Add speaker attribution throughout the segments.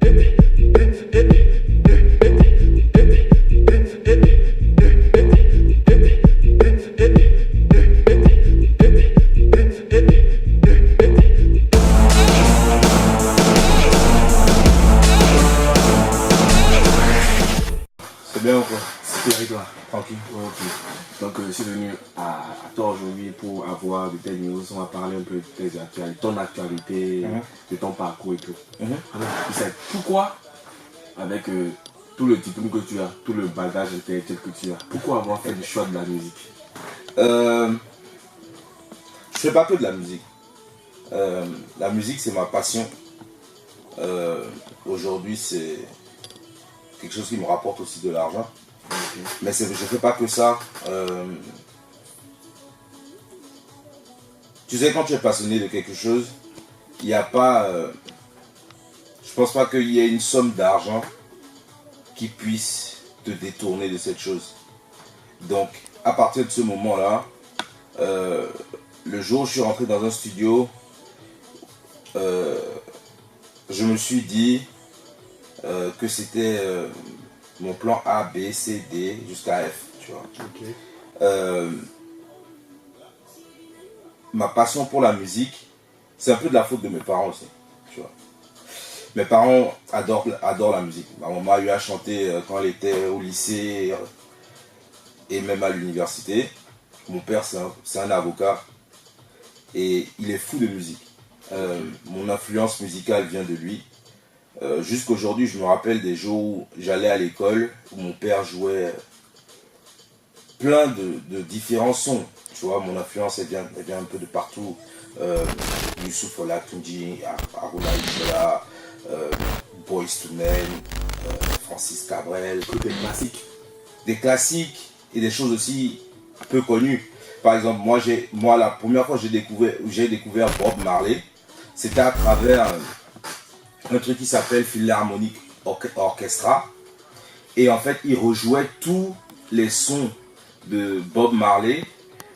Speaker 1: C'est bien ou quoi?
Speaker 2: C'est avec toi.
Speaker 1: Tranquille.
Speaker 2: Ouais, ok. Donc je suis venu à toi aujourd'hui pour avoir de tes news. On va parler un peu de tes actualités, ton actualité, de ton parcours et tout. Alors, Issa, pourquoi, avec tout le diplôme que tu as, tout le bagage intellectuel que tu as, pourquoi avoir fait le choix de la musique?
Speaker 1: Je fais pas que de la musique. La musique, c'est ma passion. Aujourd'hui, c'est quelque chose qui me rapporte aussi de l'argent. Mais je ne fais pas que ça. Tu sais, quand tu es passionné de quelque chose, il n'y a pas... je pense pas qu'il y ait une somme d'argent qui puisse te détourner de cette chose. Donc, à partir de ce moment-là, le jour où je suis rentré dans un studio, je me suis dit que c'était mon plan A, B, C, D jusqu'à F, tu vois.
Speaker 2: Ok.
Speaker 1: Ma passion pour la musique, c'est un peu de la faute de mes parents aussi, tu vois. Mes parents adorent la musique. Ma maman a eu à chanter quand elle était au lycée et même à l'université. Mon père, c'est un avocat et il est fou de musique. Mon influence musicale vient de lui. Jusqu'aujourd'hui, je me rappelle des jours où j'allais à l'école, où mon père jouait plein de différents sons. Tu vois, mon influence, elle vient un peu de partout. Youssouf Olatunji, Aruna Isola, Boyz II Men, Francis Cabrel.
Speaker 2: Côté classique.
Speaker 1: Des classiques et des choses aussi peu connues. Par exemple, moi la première fois que j'ai découvert Bob Marley, c'était à travers un truc qui s'appelle Philharmonic Orchestra. Et en fait, il rejouait tous les sons de Bob Marley,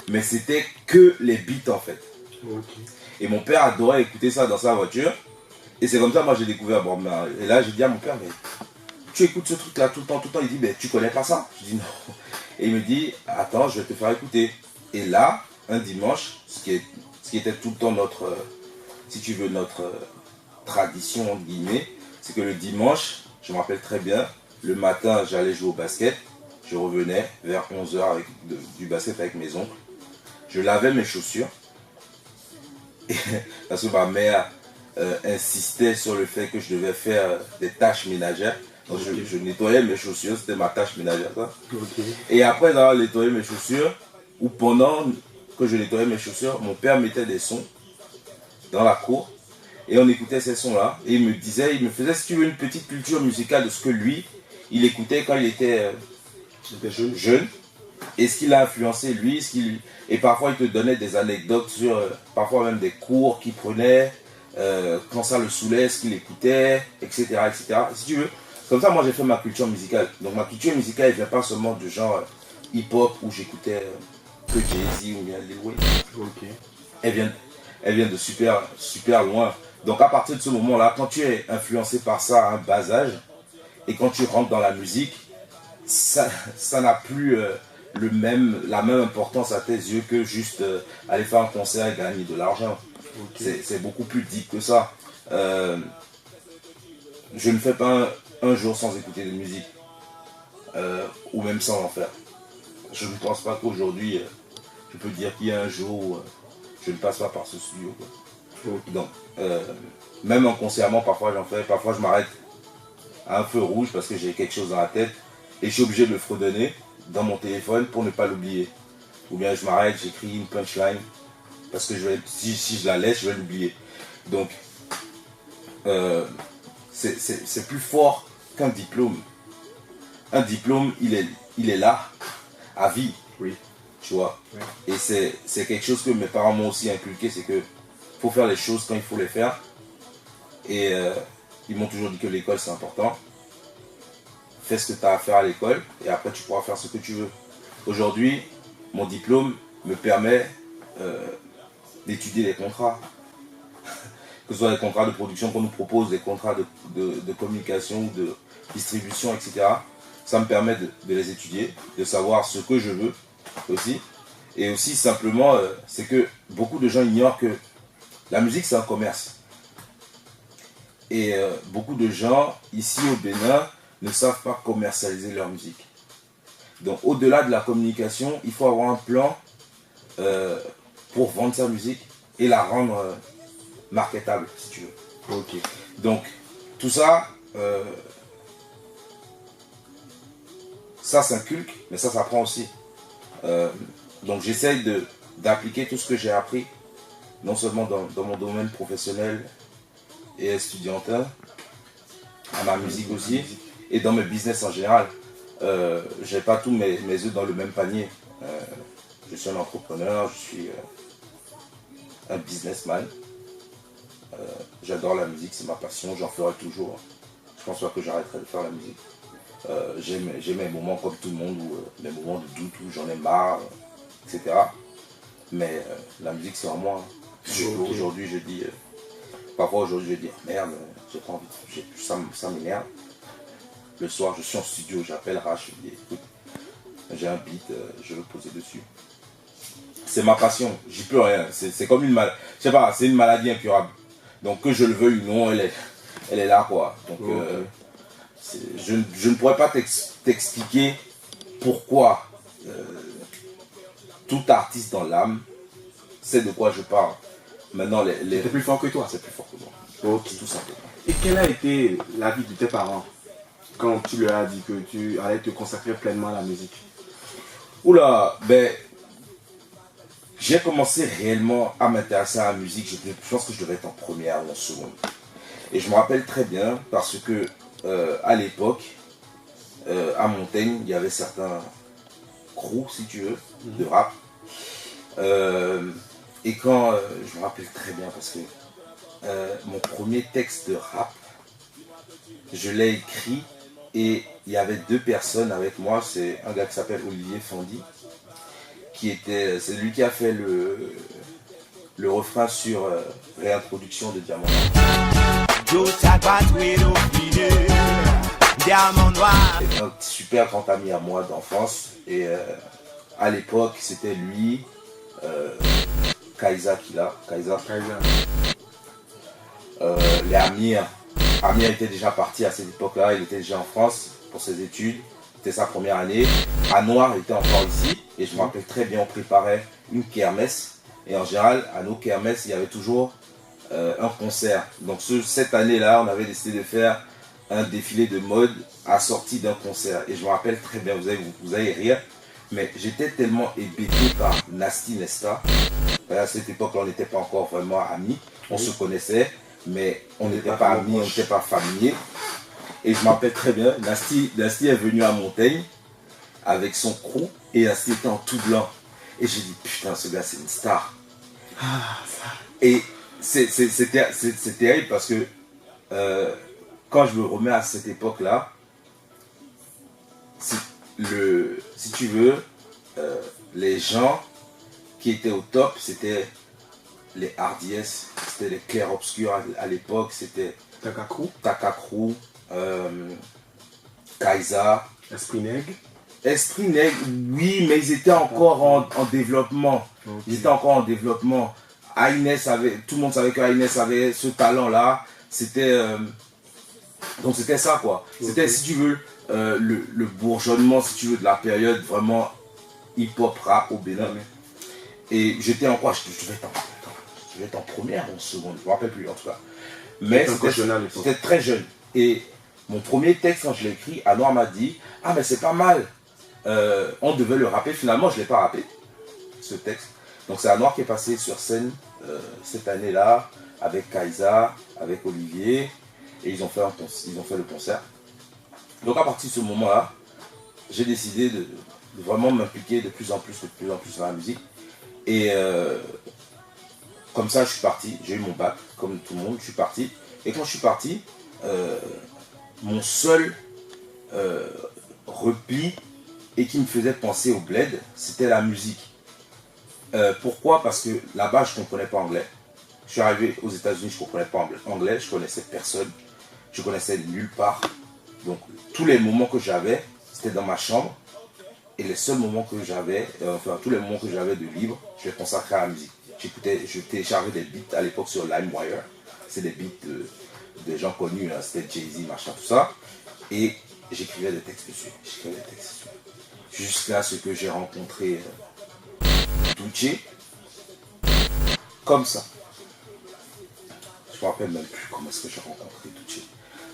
Speaker 1: mais c'était que les beats en fait.
Speaker 2: Ok.
Speaker 1: Et mon père adorait écouter ça dans sa voiture. Et c'est comme ça, moi, j'ai découvert Bob Marley. Et là, j'ai dit à mon père, mais tu écoutes ce truc-là tout le temps, tout le temps. Il dit, mais tu connais pas ça? Je dis non. Et il me dit, attends, je vais te faire écouter. Et là, un dimanche, ce qui était tout le temps notre, si tu veux, notre tradition, entre guillemets, c'est que le dimanche, je me rappelle très bien, le matin, j'allais jouer au basket. Je revenais vers 11h du basket avec mes oncles. Je lavais mes chaussures. Parce que ma mère insistait sur le fait que je devais faire des tâches ménagères. Donc je nettoyais mes chaussures, c'était ma tâche ménagère. Ça.
Speaker 2: Ok.
Speaker 1: Et après avoir nettoyé mes chaussures, ou pendant que je nettoyais mes chaussures, mon père mettait des sons dans la cour. Et on écoutait ces sons-là. Et il me faisait, si tu veux, une petite culture musicale de ce que lui, il écoutait quand il était jeune. Et ce qui l'a influencé lui, et parfois il te donnait des anecdotes sur, parfois même des cours qu'il prenait, quand ça le saoulait, ce qu'il écoutait, etc., etc. Si tu veux, comme ça moi j'ai fait ma culture musicale. Donc ma culture musicale elle vient pas seulement du genre hip-hop où j'écoutais que Jay-Z ou bien Lil Wayne.
Speaker 2: Ok.
Speaker 1: Elle vient de super, super loin. Donc à partir de ce moment-là, quand tu es influencé par ça à un bas âge, et quand tu rentres dans la musique, ça n'a plus la même importance à tes yeux que juste aller faire un concert et gagner de l'argent. Okay. C'est beaucoup plus deep que ça. Je ne fais pas un jour sans écouter de musique, ou même sans en faire. Je ne pense pas qu'aujourd'hui, je peux dire qu'il y a un jour où je ne passe pas par ce studio. Quoi. Okay. Donc, même inconsciemment, parfois j'en fais, parfois je m'arrête à un feu rouge parce que j'ai quelque chose dans la tête et je suis obligé de le fredonner dans mon téléphone pour ne pas l'oublier. Ou bien je m'arrête, j'écris une punchline parce que si je la laisse, je vais l'oublier. Donc, c'est plus fort qu'un diplôme. Un diplôme, il est là, à vie.
Speaker 2: Oui.
Speaker 1: Tu vois.
Speaker 2: Oui.
Speaker 1: Et c'est quelque chose que mes parents m'ont aussi inculqué, c'est que faut faire les choses quand il faut les faire. Et ils m'ont toujours dit que l'école c'est important. Fais ce que tu as à faire à l'école et après tu pourras faire ce que tu veux. Aujourd'hui, mon diplôme me permet d'étudier les contrats. que ce soit des contrats de production qu'on nous propose, des contrats de communication ou de distribution, etc. Ça me permet de les étudier, de savoir ce que je veux aussi. Et aussi simplement, c'est que beaucoup de gens ignorent que la musique c'est un commerce. Et beaucoup de gens ici au Bénin ne savent pas commercialiser leur musique. Donc au-delà de la communication, il faut avoir un plan pour vendre sa musique et la rendre marketable, si tu veux.
Speaker 2: Ok.
Speaker 1: Donc tout ça, ça s'inculque, mais ça s'apprend aussi. Donc j'essaye d'appliquer tout ce que j'ai appris, non seulement dans mon domaine professionnel et estudiantin, à ma musique aussi, et dans mes business en général. Je n'ai pas tous mes œufs dans le même panier. Je suis un entrepreneur, je suis un businessman. J'adore la musique, c'est ma passion, j'en ferai toujours. Je pense pas que j'arrêterai de faire la musique. J'ai mes moments comme tout le monde, mes moments de doute où j'en ai marre, etc. Mais la musique c'est en moi. Aujourd'hui je dis, parfois aujourd'hui je dis merde, j'ai pas envie, ça m'énerve. Le soir je suis en studio, j'appelle Rach, je lui dis écoute, j'ai un beat, je veux poser dessus. C'est ma passion, j'y peux rien, c'est comme une maladie, je sais pas, c'est une maladie incurable. Donc que je le veuille ou non, elle est là quoi. Donc je ne pourrais pas t'expliquer pourquoi tout artiste dans l'âme sait de quoi je parle. Maintenant,
Speaker 2: c'est plus fort que toi.
Speaker 1: C'est plus fort que moi.
Speaker 2: Ok.
Speaker 1: Tout simplement.
Speaker 2: Et quel a été l'avis de tes parents quand tu leur as dit que tu allais te consacrer pleinement à la musique?
Speaker 1: Oula, ben, j'ai commencé réellement à m'intéresser à la musique. Je pense que je devais être en première ou en seconde. Et je me rappelle très bien parce que à l'époque, à Montaigne, il y avait certains crews, si tu veux, de rap. Et quand, je me rappelle très bien parce que mon premier texte de rap, je l'ai écrit et il y avait deux personnes avec moi. C'est un gars qui s'appelle Olivier Fandy, c'est lui qui a fait le refrain sur Réintroduction de Diamant. C'est un super grand ami à moi d'enfance et à l'époque c'était lui, Kaisa Kila, les Amir. Amir était déjà parti à cette époque-là, il était déjà en France pour ses études, c'était sa première année. Anouar était encore ici et je me rappelle très bien, on préparait une kermesse et en général à nos kermesses il y avait toujours un concert. Donc cette année-là on avait décidé de faire un défilé de mode assorti d'un concert et je me rappelle très bien, vous allez rire, mais j'étais tellement hébété par Nasty Nesta. À cette époque-là on n'était pas encore vraiment amis, on se connaissait mais on n'était pas amis, on n'était pas familiers. Et je me rappelle très bien, Nasty est venu à Montaigne avec son crew et Nasty était en tout blanc. Et j'ai dit putain ce gars c'est une star. Et c'est terrible parce que quand je me remets à cette époque-là, si tu veux, les gens qui étaient au top, c'était les RDS, c'était les clairs obscurs à l'époque, c'était Takakrou, Kaisa, Esprit Nègre, oui, mais ils étaient encore en développement. Okay. Ils étaient encore en développement. Tout le monde savait que Aïnès avait ce talent-là. Donc c'était ça quoi. Okay. C'était, si tu veux, le bourgeonnement, si tu veux, de la période vraiment hip-hop rap au Bénin. Et j'étais en quoi? Je devais être en première ou en seconde, je ne me rappelle plus en tout cas. Mais c'était très jeune. Et mon premier texte, quand je l'ai écrit, Anouar m'a dit « Ah mais c'est pas mal, on devait le rapper. » Finalement, je ne l'ai pas rappé, ce texte. Donc c'est Anouar qui est passé sur scène cette année-là, avec Kaisa, avec Olivier, et ils ont fait le concert. Donc à partir de ce moment-là, j'ai décidé de vraiment m'impliquer de plus en plus dans la musique. Et comme ça, je suis parti. J'ai eu mon bac, comme tout le monde, je suis parti. Et quand je suis parti, mon seul repli et qui me faisait penser au bled, c'était la musique. Pourquoi? Parce que là-bas, je ne comprenais pas anglais. Je suis arrivé aux États-Unis, je ne comprenais pas anglais, je connaissais personne, je connaissais nulle part. Donc tous les moments que j'avais, c'était dans ma chambre. Et les seuls moments que j'avais, tous les moments que j'avais de libre, je les consacrais à la musique. Je téléchargeais des beats à l'époque sur LimeWire. C'est des beats de gens connus, hein, c'était Jay-Z, machin, tout ça. Et j'écrivais des textes dessus. Jusqu'à ce que j'ai rencontré Doutché. Comme ça. Je me rappelle même plus comment est-ce que j'ai rencontré Doutché.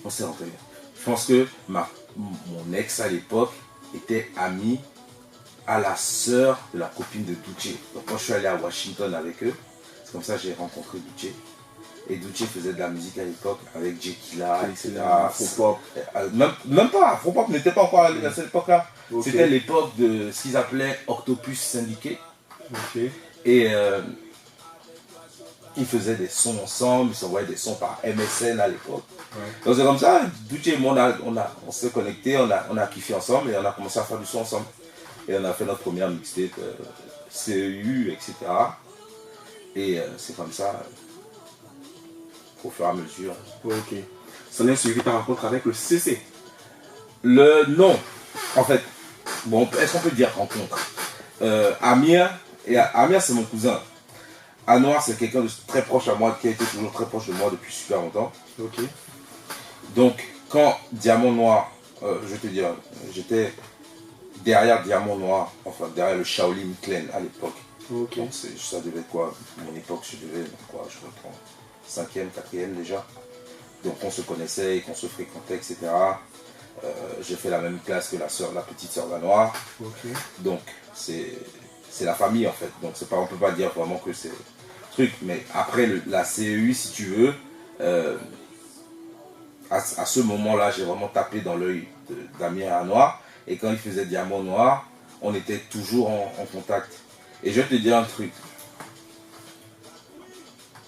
Speaker 1: On s'est rencontré. Je pense que mon ex à l'époque était ami à la sœur de la copine de Doutché. Donc quand je suis allé à Washington avec eux, c'est comme ça que j'ai rencontré Doutché. Et Doutché faisait de la musique à l'époque avec Jekila, etc.
Speaker 2: Afropop.
Speaker 1: Même pas, Afropop n'était pas encore à cette époque-là.
Speaker 2: Okay.
Speaker 1: C'était l'époque de ce qu'ils appelaient Octopus Syndiqué.
Speaker 2: Okay.
Speaker 1: Et ils faisaient des sons ensemble, ils s'envoyaient des sons par MSN à l'époque. Ouais. Donc c'est comme ça, Doutché et moi, on s'est connectés, on a kiffé ensemble et on a commencé à faire du son ensemble. Et on a fait notre première mixtape, CEU, etc. Et c'est comme ça, au fur et à mesure.
Speaker 2: Ok. Ça est suivi ta rencontre avec le CC.
Speaker 1: Non. En fait, bon, est-ce qu'on peut dire rencontre Amir c'est mon cousin. Anwar, c'est quelqu'un de très proche à moi, qui a été toujours très proche de moi depuis super longtemps.
Speaker 2: Ok.
Speaker 1: Donc, quand Diamant Noir, je vais te dire, j'étais derrière Diamant Noir, enfin derrière le Shaolin Clan à l'époque.
Speaker 2: Okay.
Speaker 1: Donc ça devait être quoi, mon époque, je reprends 5e, 4e déjà. Donc on se connaissait et qu'on se fréquentait, etc. J'ai fait la même classe que la petite sœur d'Anwar.
Speaker 2: Okay.
Speaker 1: Donc c'est la famille en fait. Donc on ne peut pas dire vraiment que c'est truc. Mais après la CEU, si tu veux, à ce moment-là, j'ai vraiment tapé dans l'œil d'Amir et Anwar. Et quand il faisait Diamant Noir, on était toujours en contact. Et je vais te dire un truc.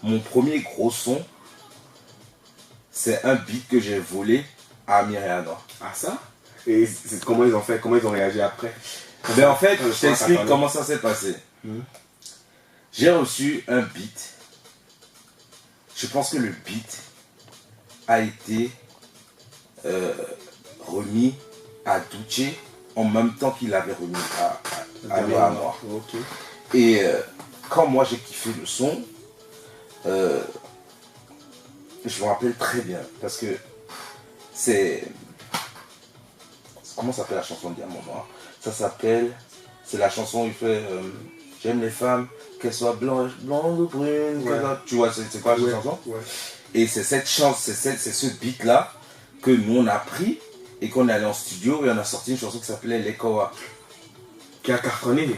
Speaker 1: Mon premier gros son, c'est un beat que j'ai volé à Amir et Anwar.
Speaker 2: Ah ça? Et comment ils ont fait? Comment ils ont réagi après?
Speaker 1: Ben en fait, je t'explique comment ça s'est passé. J'ai reçu un beat. Je pense que le beat a été remis à Doutché en même temps qu'il avait remis à Amir et Anwar.
Speaker 2: Okay.
Speaker 1: Et quand moi j'ai kiffé le son, je me rappelle très bien parce que c'est... Comment s'appelle la chanson de Diamant Noir? Ça s'appelle... C'est la chanson où il fait j'aime les femmes, qu'elles soient blanches, blondes ou brunes. Ouais. Tu vois, c'est quoi la chanson? Ouais. Et c'est cette chanson, c'est ce beat là que nous on a pris et qu'on est allé en studio et on a sorti une chanson qui s'appelait Les Koa.
Speaker 2: Qui a cartonné.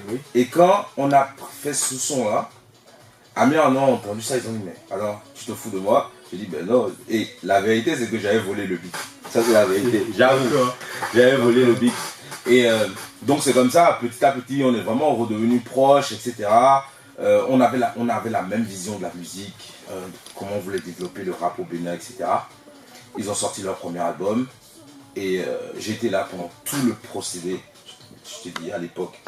Speaker 1: Oui. Et quand on a fait ce son là, Amir en a entendu ça, ils ont dit mais alors tu te fous de moi? J'ai dit ben non. Et la vérité c'est que j'avais volé le beat. Ça c'est la vérité. J'avoue. J'avais volé le beat. Et donc c'est comme ça, petit à petit, on est vraiment redevenus proches, etc. On avait la même vision de la musique, comment on voulait développer le rap au Bénin, etc. Ils ont sorti leur premier album et j'étais là pendant tout le procédé, je t'ai dit à l'époque.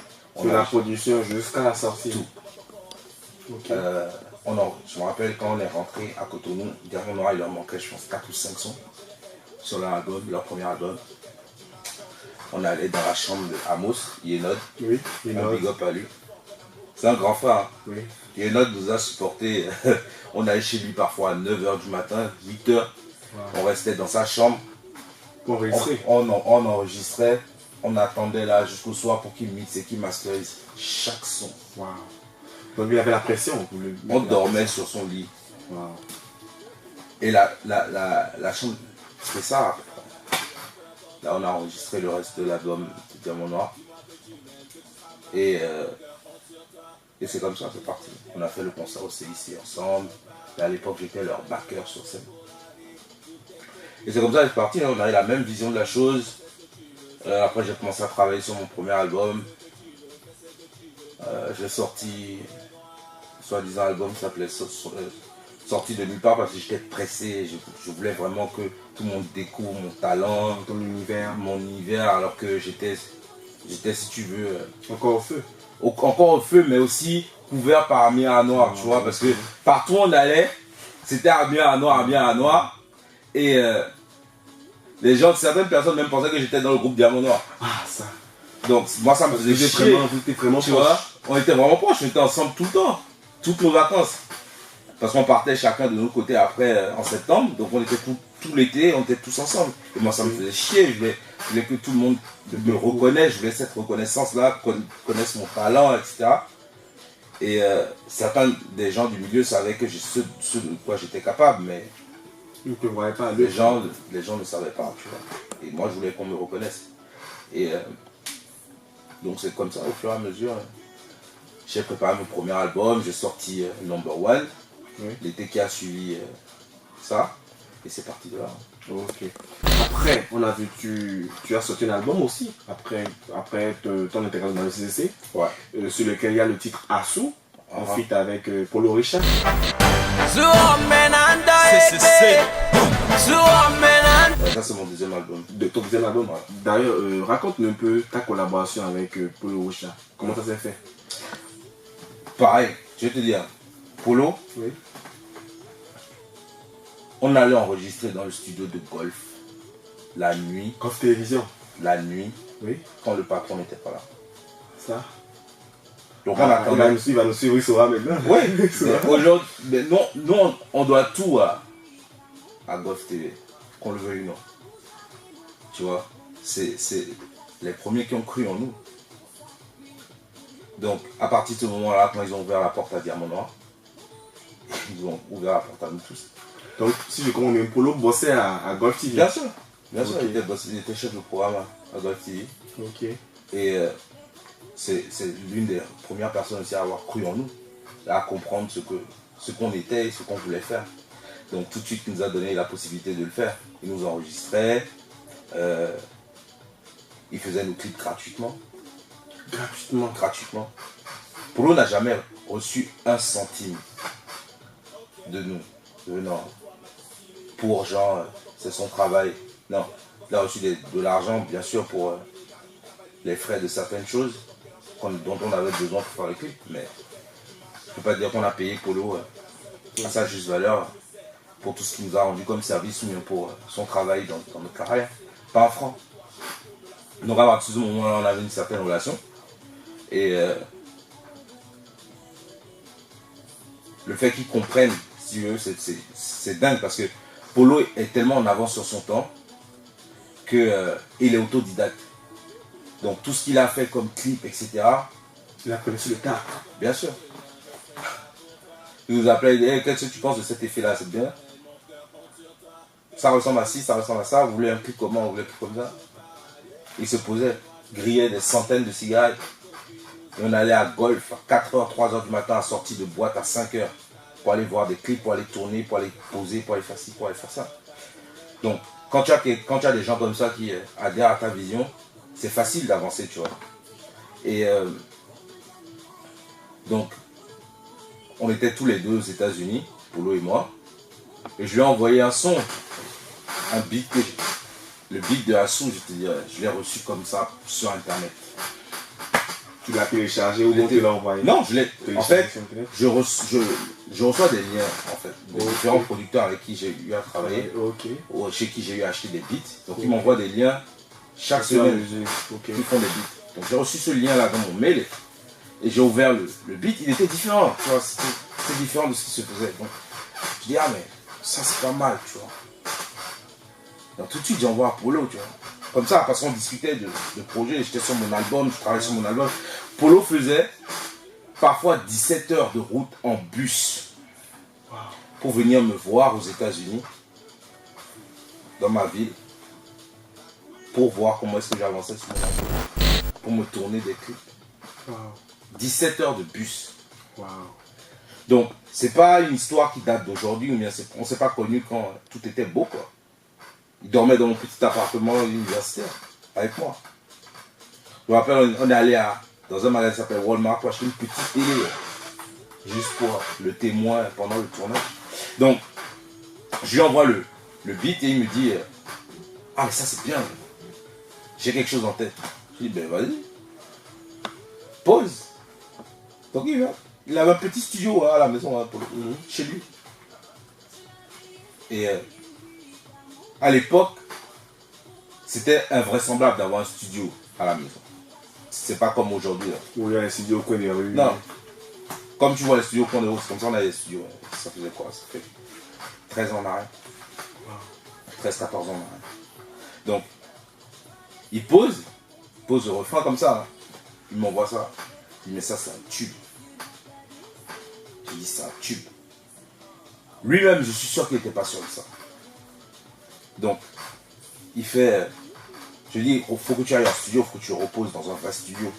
Speaker 2: De la production jusqu'à la sortie.
Speaker 1: Tout.
Speaker 2: Okay.
Speaker 1: Je me rappelle quand on est rentré à Cotonou, Diamant Noir, il leur manquait je pense 4 ou 5 sons sur leur album, leur premier album. On est allé dans la chambre de Amos, Yenod,
Speaker 2: oui,
Speaker 1: un big up à lui. C'est un grand frère. Hein.
Speaker 2: Oui.
Speaker 1: Yenod nous a supporté. On allait chez lui parfois à 9h du matin, 8h. Wow. On restait dans sa chambre. On enregistrait. On attendait là jusqu'au soir pour qu'il mixe et qu'il masterise chaque son.
Speaker 2: Wow. Donc il avait la pression.
Speaker 1: On dormait sur son lit.
Speaker 2: Wow.
Speaker 1: Et la chambre, c'était ça. Là, on a enregistré le reste de l'album de Diamant Noir. Et c'est comme ça, c'est parti. On a fait le concert au CIC ensemble. Et à l'époque, j'étais leur backer sur scène. Et c'est comme ça que c'est parti. On avait la même vision de la chose. Après, j'ai commencé à travailler sur mon premier album. J'ai sorti, soi-disant, album qui s'appelait Sorti de nulle part parce que j'étais pressé. Je voulais vraiment que tout le monde découvre mon talent,
Speaker 2: ton univers.
Speaker 1: Mon univers, alors que j'étais si tu veux...
Speaker 2: Encore au feu.
Speaker 1: Encore au feu, mais aussi couvert par Amir Noir, tu vois, parce que partout où on allait, c'était Amir Noir, et les gens, certaines personnes même pensaient que j'étais dans le groupe Diamant Noir.
Speaker 2: Ah, ça.
Speaker 1: Donc moi ça me faisait chier.
Speaker 2: Vous étiez vraiment
Speaker 1: Tu
Speaker 2: proches.
Speaker 1: vois, on était vraiment proches, on était ensemble tout le temps, toutes nos vacances. Parce qu'on partait chacun de notre côté après en septembre, donc on était tout l'été, on était tous ensemble. Et moi ça me faisait chier, je voulais que tout le monde me reconnaisse, je voulais cette reconnaissance-là, connaisse mon talent, etc. Et certains des gens du milieu savaient que ce de quoi j'étais capable, mais
Speaker 2: Ils ne te voyaient pas.
Speaker 1: les gens ne savaient pas, tu vois. Et moi je voulais qu'on me reconnaisse. Et donc c'est comme ça, au fur et à mesure, j'ai préparé mon premier album, j'ai sorti Number One, l'été qui a suivi ça, et c'est parti de là.
Speaker 2: Ok. Après, on a vu tu as sorti un album aussi, après ton intégration dans le CCC, sur lequel il y a le titre Assou, en feat avec Polo Richard.
Speaker 1: Ça c'est mon deuxième album.
Speaker 2: Ton deuxième album. D'ailleurs, raconte-nous un peu ta collaboration avec Polo Richard. Comment ça s'est fait?
Speaker 1: Pareil, je vais te dire, Polo, on allait enregistrer dans le studio de Golf la nuit.
Speaker 2: Golf Télévision.
Speaker 1: La nuit, quand le patron n'était pas là.
Speaker 2: Ça.
Speaker 1: Donc on attendait.
Speaker 2: Il va nous suivre, il saura maintenant.
Speaker 1: Oui, aujourd'hui, nous on doit tout à Golf TV, qu'on le veuille ou non. Tu vois, c'est les premiers qui ont cru en nous. Donc à partir de ce moment-là, quand ils ont ouvert la porte à Diamant Noir, ils ont ouvert la porte à nous tous.
Speaker 2: Donc si je comprends bien, Polo bossait à Golf TV.
Speaker 1: Bien sûr, il était chef de programme à Golf TV.
Speaker 2: Ok.
Speaker 1: Et c'est l'une des premières personnes aussi à avoir cru en nous, à comprendre ce qu'on était et ce qu'on voulait faire. Donc tout de suite, il nous a donné la possibilité de le faire. Il nous enregistrait, il faisait nos clips gratuitement. Gratuitement. Polo n'a jamais reçu un centime de nous. Non. Pour genre, c'est son travail. Non. Il a reçu de l'argent, bien sûr, pour les frais de certaines choses dont on avait besoin pour faire les clips. Mais je ne peux pas dire qu'on a payé Polo à sa juste valeur pour tout ce qu'il nous a rendu comme service ou bien pour son travail dans notre carrière. Pas un franc. Donc à partir de ce moment-là, on avait une certaine relation. Et le fait qu'ils comprennent, si tu veux, c'est dingue parce que Polo est tellement en avance sur son temps qu'il est autodidacte. Donc tout ce qu'il a fait comme clip, etc.
Speaker 2: Il a connu sur le tas.
Speaker 1: Bien sûr. Il nous appelait, hey, qu'est-ce que tu penses de cet effet-là, c'est bien. Ça ressemble à ci, ça ressemble à ça, vous voulez un clip comment, vous voulez un clip comme ça. Il se posait, grillait des centaines de cigarettes. Et on allait à Golf à 4h, 3h du matin, sorti de boîte à 5h pour aller voir des clips, pour aller tourner, pour aller poser, pour aller faire ci, pour aller faire ça. Donc, quand tu as des gens comme ça qui adhèrent à ta vision, c'est facile d'avancer, tu vois. Et donc, on était tous les deux aux États-Unis, Polo et moi, et je lui ai envoyé un son, un beat, le beat de Assou, je te dirais, je l'ai reçu comme ça sur Internet.
Speaker 2: Tu l'as téléchargé ou tu l'as envoyé?
Speaker 1: Non, en fait, je reçois des liens, en fait, de différents producteurs avec qui j'ai eu à travailler, chez qui j'ai eu à acheter des beats. Donc ils m'envoient des liens chaque semaine qui font des beats. Donc j'ai reçu ce lien-là dans mon mail et j'ai ouvert le beat, il était différent, tu vois, c'était différent de ce qui se faisait. Donc je dis, ah mais ça c'est pas mal, tu vois. Donc tout de suite j'envoie à Polo, tu vois. Comme ça, parce qu'on discutait de projets, j'étais sur mon album, je travaillais sur mon album. Polo faisait parfois 17 heures de route en bus pour venir me voir aux États-Unis, dans ma ville, pour voir comment est-ce que j'avançais sur mon album, pour me tourner des clips. 17 heures de bus. Donc, c'est pas une histoire qui date d'aujourd'hui, ou bien on ne s'est pas connu quand tout était beau, quoi. Il dormait dans mon petit appartement universitaire avec moi. Je me rappelle, on est allé dans un magasin qui s'appelle Walmart pour acheter une petite télé, juste pour le témoin pendant le tournage. Donc, je lui envoie le beat et il me dit, ah mais ça c'est bien, j'ai quelque chose en tête. Je dis, ben vas-y, pause. Donc il va, il avait un petit studio à la maison, hein, chez lui. Et à l'époque, c'était invraisemblable d'avoir un studio à la maison. C'est pas comme aujourd'hui.
Speaker 2: Où il y a un studio au coin des rues.
Speaker 1: Non. Comme tu vois les studios au coin des rues, c'est comme ça on a des studios. Ça faisait quoi? Ça fait 13 ans en arrière. 13-14 ans en arrière. Donc, il pose le refrain comme ça. Hein. Il m'envoie ça. Il dit mais ça c'est un tube. Je dis c'est un tube. Lui-même, je suis sûr qu'il n'était pas sûr de ça. Donc, il fait... Je lui dis, il faut que tu ailles en studio, il faut que tu reposes dans un vrai studio.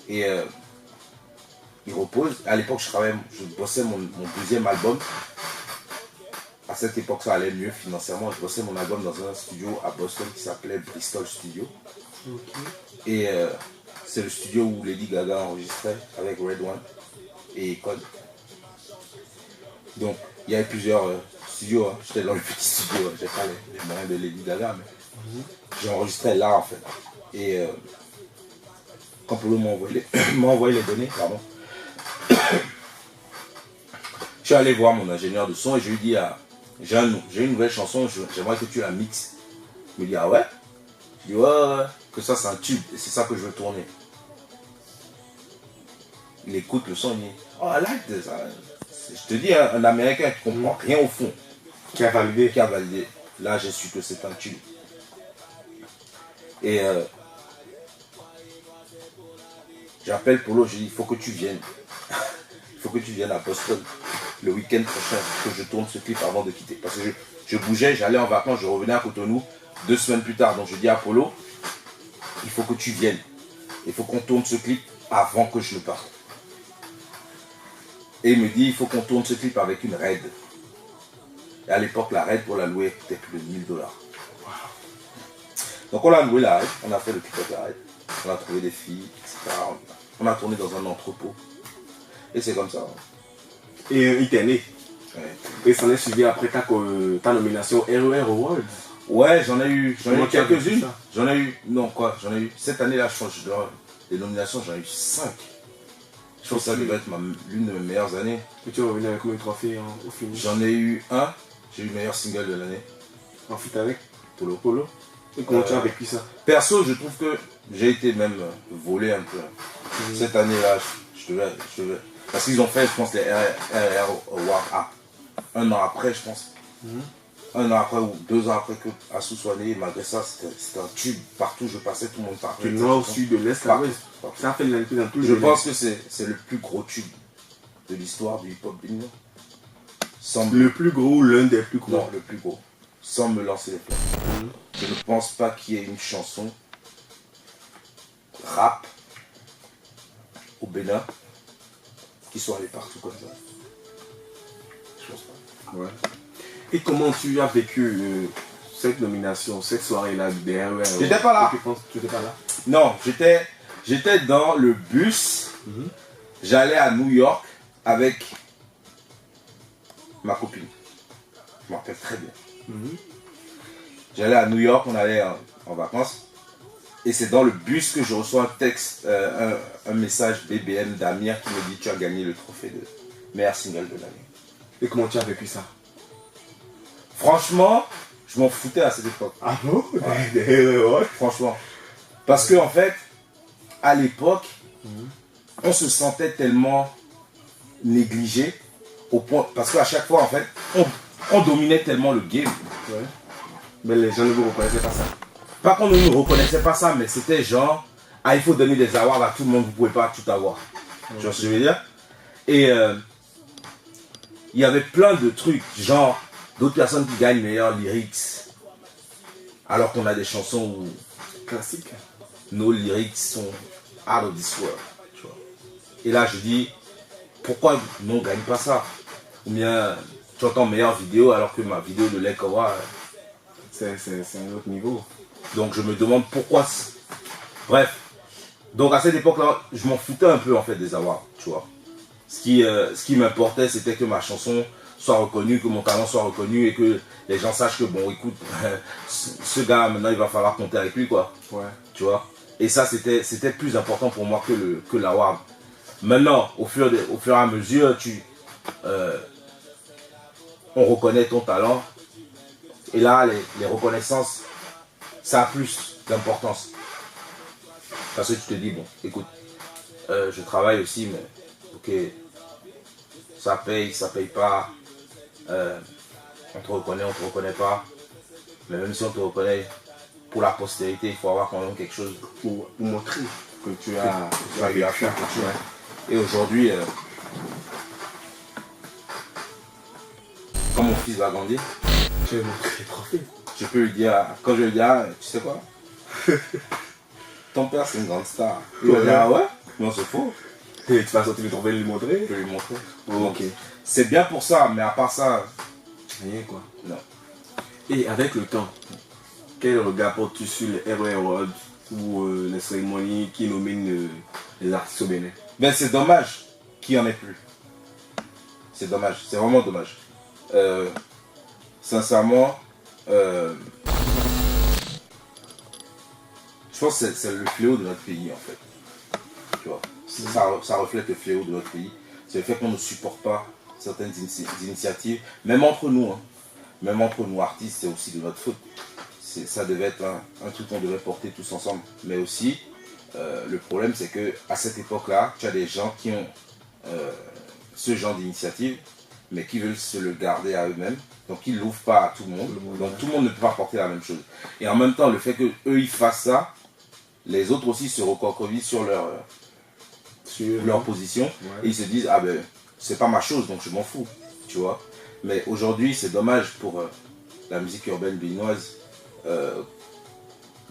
Speaker 1: Et il repose. À l'époque, je bossais mon deuxième album. À cette époque, ça allait mieux financièrement. Je bossais mon album dans un studio à Boston qui s'appelait Bristol Studio. Okay. Et c'est le studio où Lady Gaga enregistrait avec Red One et Code. Donc, il y avait plusieurs studios. Hein. J'étais dans le petit studio. J'ai pas les moyens de Lady Gaga, mais j'ai enregistré là en fait. Et quand Polo m'a envoyé les données, pardon, je suis allé voir mon ingénieur de son et je lui ai dit j'ai une nouvelle chanson, j'aimerais que tu la mixes. Il me dit ah ouais? Je dis ouais, que ça c'est un tube et c'est ça que je veux tourner. Il écoute le son, il dit oh I like this. Je te dis, un Américain qui comprend rien au fond.
Speaker 2: Qui a validé.
Speaker 1: Là, j'ai su que c'est un tube. Et j'appelle Polo, je dis, il faut que tu viennes. Il faut que tu viennes à Boston le week-end prochain, que je tourne ce clip avant de quitter. Parce que je bougeais, j'allais en vacances, je revenais à Cotonou 2 semaines plus tard. Donc je dis à Polo, il faut que tu viennes. Il faut qu'on tourne ce clip avant que je ne parte. Et il me dit, il faut qu'on tourne ce clip avec une RAID. Et à l'époque, la RAID pour la louer coûtait plus de 1000 $. Donc on a loué la RAID, on a fait le clip avec la RAID. On a trouvé des filles, etc. On a tourné dans un entrepôt. Et c'est comme ça.
Speaker 2: Et il t'est né. Ouais. Et ça en est suivi après ta nomination RER Awards.
Speaker 1: Ouais, j'en ai eu quelques-unes. J'en ai eu, cette année-là, je pense, les nominations, j'en ai eu 5. Je pense que ça devait être l'une de mes meilleures années.
Speaker 2: Et tu es revenu avec combien de trophées au finish?
Speaker 1: J'en ai eu un. J'ai eu meilleur single de l'année.
Speaker 2: En feat avec Polo. Et comment tu as vécu ça?
Speaker 1: Perso, je trouve que j'ai été même volé un peu. Cette année-là, je devais. Parce qu'ils ont fait, je pense, les RR Awards un an après, je pense. Un an après ou 2 ans après que Assou soit né, malgré ça, c'était un tube. Partout je passais, tout le monde parlait.
Speaker 2: Du nord au sud, de l'est à l'ouest. Ça a fait l'unanimité dans tout le
Speaker 1: monde. Je pense que c'est le plus gros tube de l'histoire du hip-hop bingo.
Speaker 2: Le plus gros ou l'un des plus gros?
Speaker 1: Non, le plus gros. Sans me lancer les fleurs. Je ne pense pas qu'il y ait une chanson rap au Bénin qui soit allée partout comme ça. Je pense pas.
Speaker 2: Ouais. Et comment tu as vécu cette nomination, cette soirée-là derrière?
Speaker 1: J'étais pas là.
Speaker 2: Tu n'étais pas là?
Speaker 1: Non, j'étais dans le bus. J'allais à New York avec ma copine. Je me rappelle très bien. J'allais à New York, on allait en vacances. Et c'est dans le bus que je reçois un texte, un message BBM d'Amir qui me dit tu as gagné le trophée de meilleur single de l'année.
Speaker 2: Et comment tu as vécu ça?
Speaker 1: Franchement, je m'en foutais à cette époque.
Speaker 2: Ah bon? Ouais.
Speaker 1: Franchement. Parce que en fait, à l'époque, on se sentait tellement négligé au point. Parce qu'à chaque fois, en fait, on dominait tellement le game.
Speaker 2: Ouais. Mais les gens ne vous reconnaissaient pas ça.
Speaker 1: Pas qu'on ne nous reconnaissait pas ça, mais c'était genre, il faut donner des awards à tout le monde, vous ne pouvez pas tout avoir. Tu vois ce que je veux dire? Et il y avait plein de trucs, genre, d'autres personnes qui gagnent meilleurs lyrics, alors qu'on a des chansons où
Speaker 2: classiques.
Speaker 1: Nos lyrics sont out of this world. Tu vois. Et là, je dis, pourquoi nous, on ne gagne pas ça? Ou bien, tu entends meilleure vidéo alors que ma vidéo de Lekowa,
Speaker 2: c'est un autre niveau.
Speaker 1: Donc, je me demande pourquoi. Bref. Donc, à cette époque-là, je m'en foutais un peu, en fait, des awards, tu vois. Ce qui m'importait, c'était que ma chanson soit reconnue, que mon talent soit reconnu et que les gens sachent que, bon, écoute, ce gars, maintenant, il va falloir compter avec lui, quoi.
Speaker 2: Ouais.
Speaker 1: Tu vois. Et ça, c'était plus important pour moi que l'award. Maintenant, au fur et à mesure, on reconnaît ton talent. Et là, les reconnaissances, ça a plus d'importance. Parce que tu te dis, bon, écoute, je travaille aussi, mais ok, ça paye pas. On te reconnaît pas. Mais même si on te reconnaît, pour la postérité, il faut avoir quand même quelque chose
Speaker 2: pour montrer que tu as
Speaker 1: eu à faire quelque chose. Et aujourd'hui, quand mon fils va grandir,
Speaker 2: tu vas montrer les trophées.
Speaker 1: Je peux lui dire, quand je vais lui dire, tu sais quoi, ton père c'est une grande star. Il va dire, ah ouais, non c'est faux.
Speaker 2: Et tu vas sortir le trophée et lui montrer.
Speaker 1: Je peux lui montrer.
Speaker 2: Oh, ok.
Speaker 1: C'est bien pour ça, mais à part ça,
Speaker 2: rien quoi.
Speaker 1: Non.
Speaker 2: Et avec le temps, quel regard portes-tu sur les Hero Awards ou les cérémonies qui nominent les artistes au Bénin?
Speaker 1: Ben c'est dommage qu'il n'y en ait plus. C'est dommage, c'est vraiment dommage. Sincèrement, je pense que c'est le fléau de notre pays en fait. Tu vois, ça reflète le fléau de notre pays. C'est le fait qu'on ne supporte pas certaines initiatives, même entre nous. Hein. Même entre nous artistes, c'est aussi de notre faute. Ça devait être un truc qu'on devait porter tous ensemble. Mais aussi, le problème c'est que à cette époque-là, tu as des gens qui ont ce genre d'initiative, mais qui veulent se le garder à eux-mêmes. Donc ils ne l'ouvrent pas à tout le monde. Donc tout le monde ne peut pas porter la même chose. Et en même temps, le fait qu'eux ils fassent ça, les autres aussi se recroquevillent sur leur position. Ouais. Et ils se disent, ah ben, c'est pas ma chose, donc je m'en fous. Tu vois. Mais aujourd'hui, c'est dommage pour la musique urbaine béninoise.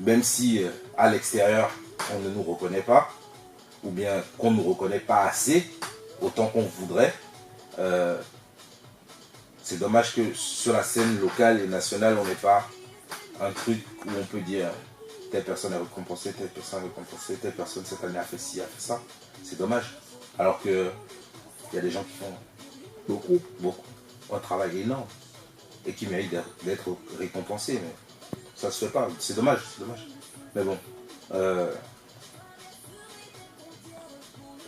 Speaker 1: Même si à l'extérieur, on ne nous reconnaît pas, ou bien qu'on ne nous reconnaît pas assez, autant qu'on voudrait, c'est dommage que sur la scène locale et nationale, on n'ait pas un truc où on peut dire telle personne est récompensée, telle personne est récompensée, telle personne cette année a fait ci, a fait ça. C'est dommage. Alors que il y a des gens qui font beaucoup, un travail énorme et qui méritent d'être récompensés. Mais ça se fait pas. C'est dommage, c'est dommage. Mais bon,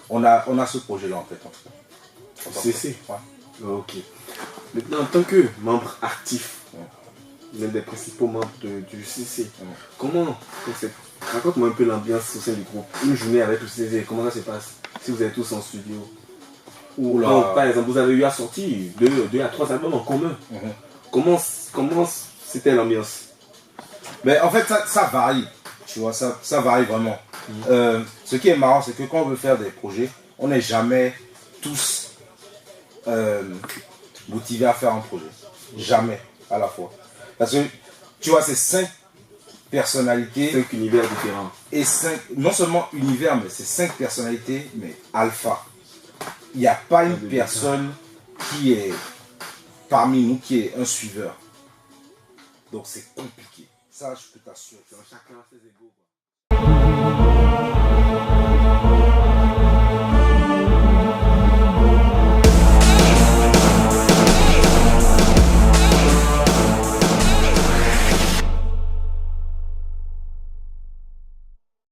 Speaker 1: on a ce projet-là en fait.
Speaker 2: CC. Ouais. Ok. Maintenant, en tant que membre actif, l'un des principaux membres du CC, raconte-moi un peu l'ambiance au sein du groupe. Une journée avec le CC, comment ça se passe si vous êtes tous en studio? Ou par exemple, vous avez eu à sortir 2 à 3 albums en commun. Comment c'était l'ambiance?
Speaker 1: Mais en fait, ça varie. Tu vois, ça varie vraiment. Ce qui est marrant, c'est que quand on veut faire des projets, on n'est jamais tous motivés à faire un projet. Jamais à la fois. Parce que, tu vois, c'est 5 personnalités.
Speaker 2: 5 univers différents.
Speaker 1: Et non seulement univers, mais c'est 5 personnalités, mais alpha. Il n'y a pas une personne qui est parmi nous qui est un suiveur. Donc c'est compliqué. Ça, je peux t'assurer.
Speaker 2: Chacun a ses égos.